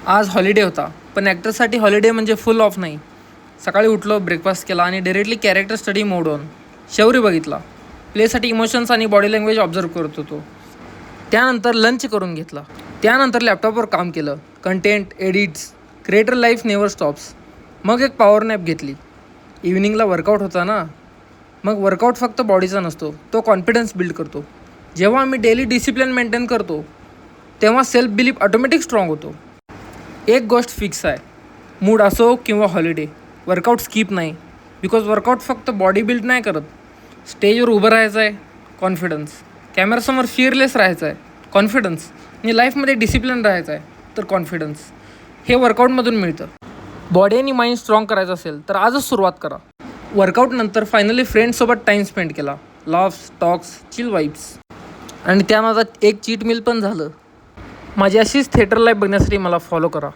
आज हॉलिडे होता, पण ॲक्टरसाठी हॉलिडे म्हणजे फुल ऑफ नाही. सकाळी उठलो, ब्रेकफास्ट केला आणि directly character study mode on. शौर्य बघितला. प्लेसाठी इमोशन्स आणि बॉडी लँग्वेज ऑब्झर्व करत होतो. त्यानंतर लंच करून घेतला. त्यानंतर लॅपटॉपवर काम केलं. Content, edits, creator life never stops. मग एक पॉवर नॅप घेतली. इव्हिनिंगला वर्कआउट होता ना. मग वर्कआउट फक्त बॉडीचा नसतो, तो कॉन्फिडन्स बिल्ड करतो. जेव्हा आम्ही डेली डिसिप्लिन मेंटेन करतो तेव्हा सेल्फ बिलीफ ऑटोमॅटिक स्ट्रॉंग होतो. एक गोष्ट फिक्स आहे, मूड असो किंवा हॉलिडे, वर्कआउट स्किप नाही. बिकॉज वर्कआउट फक्त बॉडी बिल्ड नाही करत. स्टेजवर उभं राहायचं आहे, कॉन्फिडन्स. कॅमेरासमोर फिअरलेस राहायचं आहे, कॉन्फिडन्स. आणि लाईफमध्ये डिसिप्लिन राहायचं आहे, तर कॉन्फिडन्स. हे वर्कआउटमधून मिळतं. बॉडी आणि माइंड स्ट्रॉंग करायचं असेल तर आजच सुरुवात करा. वर्कआउटनंतर फायनली फ्रेंड्ससोबत टाईम स्पेंड केला. Laughs, talks, chill vibes. आणि त्या नादात एक चीट मील पण झालं. माझी अशीच थिएटर लाईफ बघण्यासाठी मला फॉलो करा.